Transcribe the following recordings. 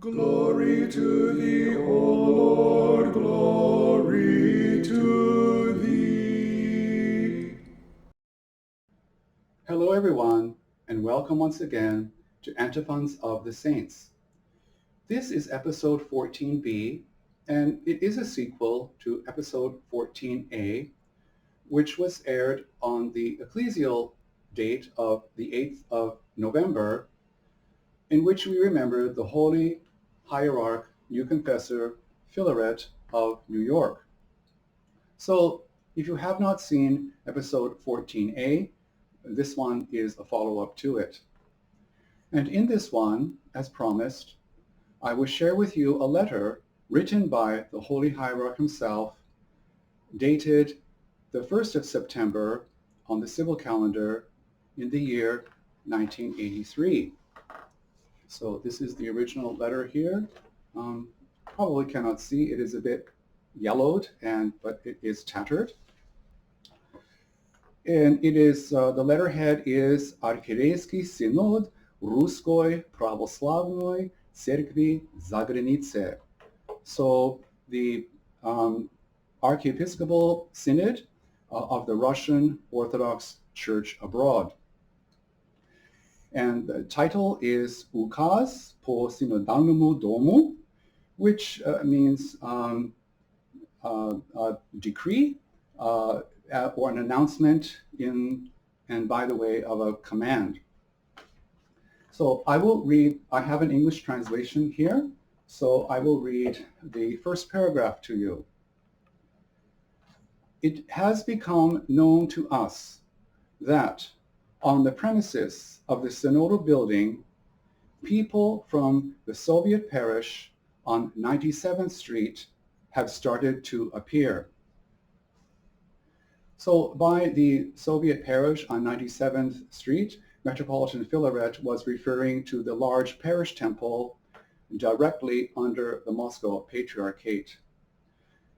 Glory to thee, O Lord, glory to thee. Hello everyone, and welcome once again to Antiphons of the Saints. This is episode 14b, and it is a sequel to episode 14a, which was aired on the ecclesial date of the 8th of November, in which we remember the Holy Hierarch New Confessor Philaret of New York. So if you have not seen episode 14a, this one is a follow-up to it. And in this one, as promised, I will share with you a letter written by the Holy Hierarch himself, dated the 1st of September on the civil calendar in the year 1983. So this is the original letter here. Probably cannot see, it is a bit yellowed, but it is tattered. And it is, the letterhead is Archierejski Synod Ruskoj Pravoslavnoj Cerkvi Zagranice. So the Archiepiscopal Synod of the Russian Orthodox Church abroad. And the title is UKAZ po Synodalnemu Domu, which means a decree or an announcement and by the way of a command. So I will read, I have an English translation here, so I will read the first paragraph to you. It has become known to us that on the premises of the synodal building, people from the Soviet parish on 97th Street have started to appear. So by the Soviet parish on 97th Street, Metropolitan Philaret was referring to the large parish temple directly under the Moscow Patriarchate.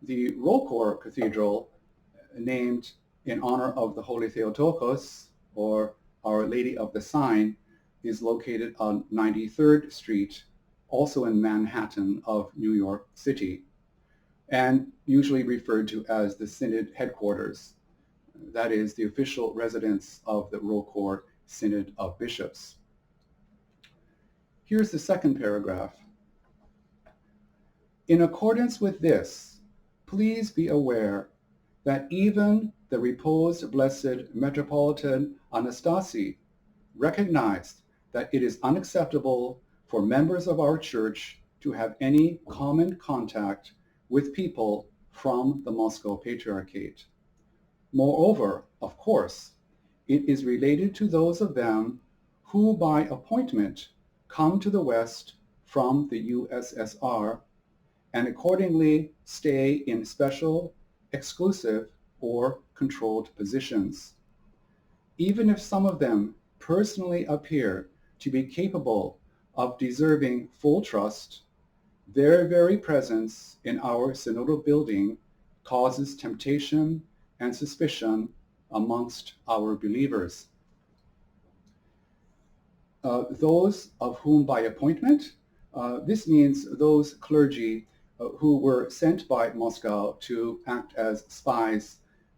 The Rokor Cathedral, named in honor of the Holy Theotokos, or Our Lady of the Sign, is located on 93rd Street, also in Manhattan of New York City, and usually referred to as the Synod headquarters. That is the official residence of the Rokor Synod of Bishops. Here's the second paragraph. In accordance with this, please be aware that even the reposed Blessed Metropolitan Anastasi recognized that it is unacceptable for members of our church to have any common contact with people from the Moscow Patriarchate. Moreover, of course, it is related to those of them who by appointment come to the West from the USSR and accordingly stay in special, exclusive, or controlled positions. Even if some of them personally appear to be capable of deserving full trust, their very presence in our synodal building causes temptation and suspicion amongst our believers. Those of whom by appointment, this means those clergy who were sent by Moscow to act as spies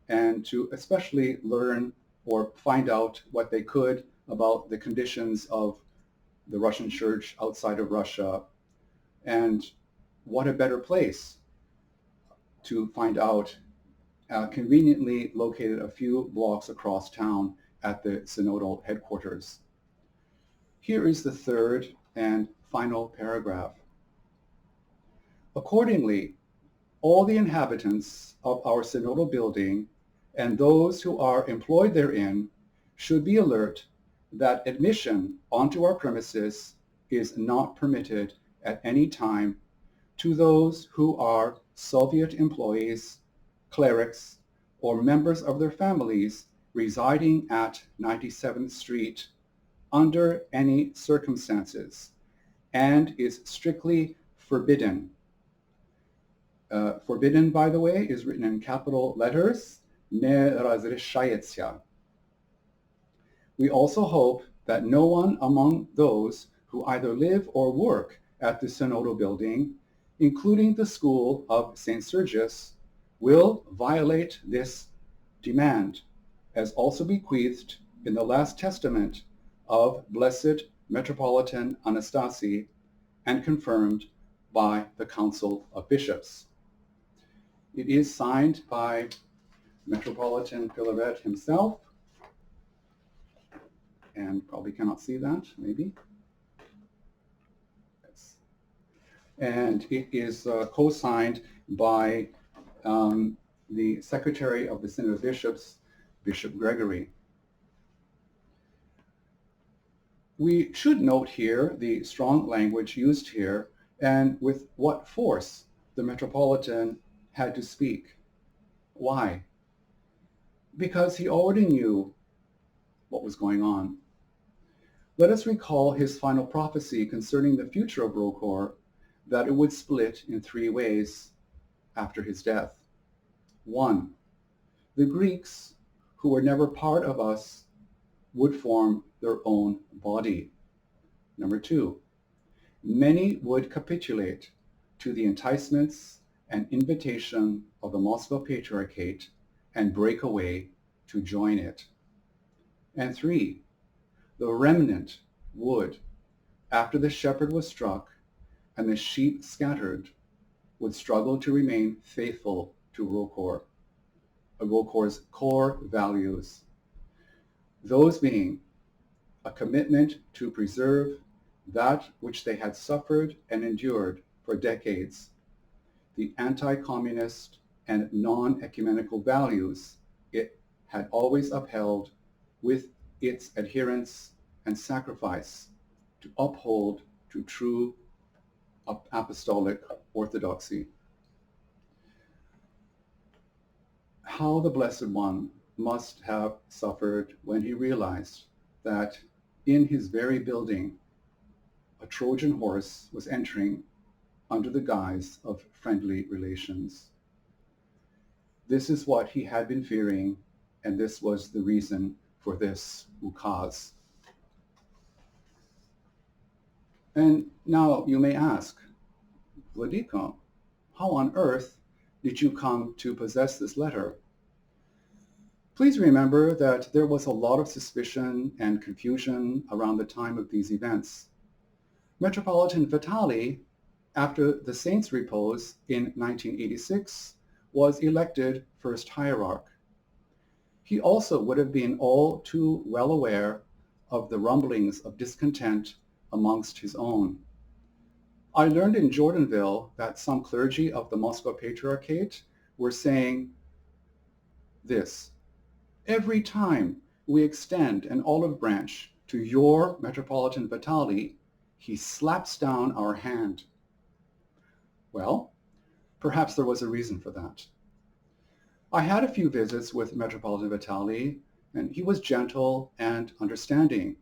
and to especially learn or find out what they could about the conditions of the Russian Church outside of Russia. And what a better place to find out, conveniently located a few blocks across town at the synodal headquarters. Here is the third and final paragraph. Accordingly, all the inhabitants of our synodal building and those who are employed therein should be alert that admission onto our premises is not permitted at any time to those who are Soviet employees, clerics, or members of their families residing at 97th Street under any circumstances, and is strictly forbidden. Forbidden, by the way, is written in capital letters, ne razрешается. We also hope that no one among those who either live or work at the synodal building, including the school of St. Sergius, will violate this demand, as also bequeathed in the last testament of Blessed Metropolitan Anastasi and confirmed by the Council of Bishops. It is signed by Metropolitan Philaret himself, and probably cannot see that, maybe. Yes. And it is co-signed by the Secretary of the Synod of Bishops, Bishop Gregory. We should note here the strong language used here and with what force the Metropolitan had to speak. Why? Because he already knew what was going on. Let us recall his final prophecy concerning the future of ROCOR, that it would split in three ways after his death. 1. The Greeks, who were never part of us, would form their own body. Number 2. Many would capitulate to the enticements and invitation of the Moscow Patriarchate and break away to join it. And 3. The remnant would, after the shepherd was struck and the sheep scattered, would struggle to remain faithful to ROCOR, ROCOR's core values. Those being a commitment to preserve that which they had suffered and endured for decades, the anti-communist and non-ecumenical values it had always upheld with its adherence and sacrifice to uphold to true apostolic orthodoxy. How the Blessed One must have suffered when he realized that in his very building a Trojan horse was entering under the guise of friendly relations. This is what he had been fearing, and this was the reason for this UKAZ. And now you may ask, Vladiko, how on earth did you come to possess this letter? Please remember that there was a lot of suspicion and confusion around the time of these events. Metropolitan Vitali, after the saint's repose in 1986, was elected first hierarch. He also would have been all too well aware of the rumblings of discontent amongst his own. I learned in Jordanville that some clergy of the Moscow Patriarchate were saying this: every time we extend an olive branch to your Metropolitan Vitali, he slaps down our hand. Well, perhaps there was a reason for that. I had a few visits with Metropolitan Vitali, and he was gentle and understanding,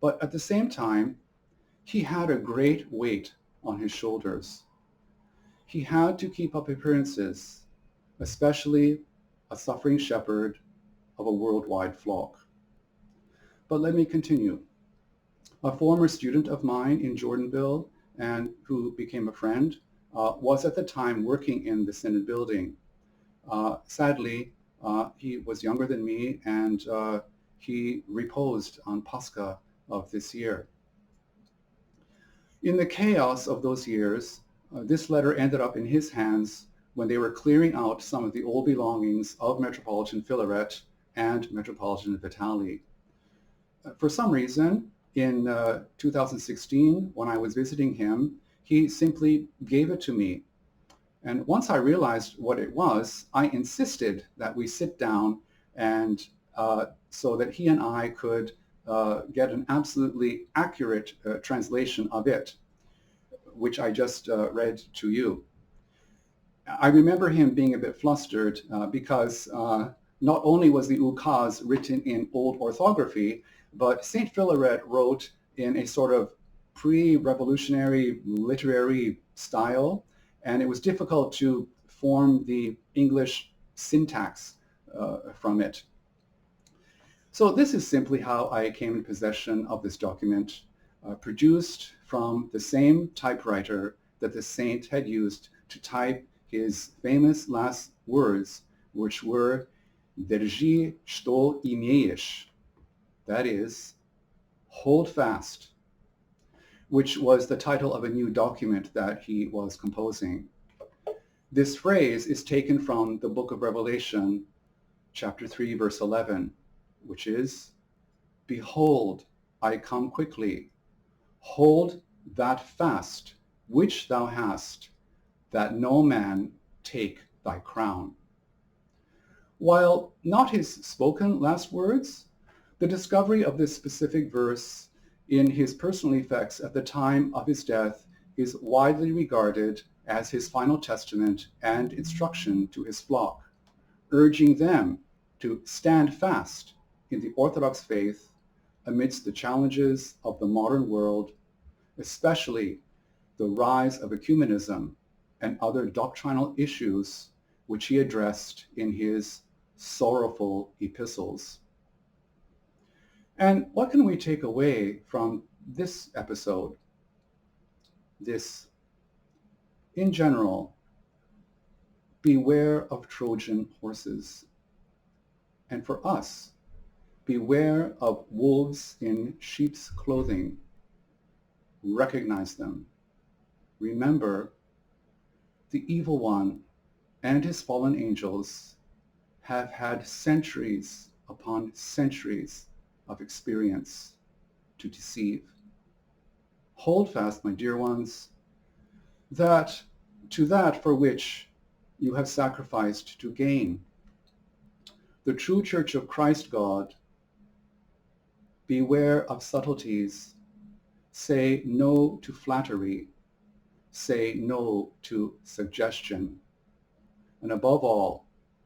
but at the same time, he had a great weight on his shoulders. He had to keep up appearances, especially a suffering shepherd of a worldwide flock. But let me continue. A former student of mine in Jordanville and who became a friend was at the time working in the Synod building. Sadly, he was younger than me, and he reposed on Pascha of this year. In the chaos of those years, this letter ended up in his hands when they were clearing out some of the old belongings of Metropolitan Philaret and Metropolitan Vitali. For some reason, in 2016, when I was visiting him, he simply gave it to me. And once I realized what it was, I insisted that we sit down and so that he and I could get an absolutely accurate translation of it, which I just read to you. I remember him being a bit flustered because not only was the UKAZ written in old orthography, but Saint Philaret wrote in a sort of pre-revolutionary literary style, and it was difficult to form the English syntax from it. So this is simply how I came in possession of this document, produced from the same typewriter that the saint had used to type his famous last words, which were "Drži što imeješ," that is, hold fast, which was the title of a new document that he was composing. This phrase is taken from the book of Revelation, chapter 3, verse 11, which is, "Behold, I come quickly. Hold that fast which thou hast, that no man take thy crown." While not his spoken last words, the discovery of this specific verse in his personal effects at the time of his death is widely regarded as his final testament and instruction to his flock, urging them to stand fast in the Orthodox faith amidst the challenges of the modern world, especially the rise of ecumenism and other doctrinal issues which he addressed in his sorrowful epistles. And what can we take away from this episode? This, in general, beware of Trojan horses. And for us, beware of wolves in sheep's clothing. Recognize them. Remember, the evil one and his fallen angels have had centuries upon centuries of experience to deceive. Hold fast, my dear ones, to that for which you have sacrificed to gain the true Church of Christ God. Beware of subtleties. Say no to flattery. Say no to suggestion. And above all,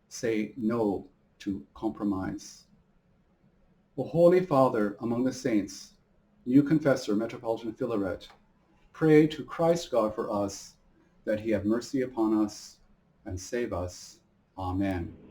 say no to compromise. O Holy Father among the saints, new Confessor, Metropolitan Philaret, pray to Christ God for us, that he have mercy upon us and save us. Amen.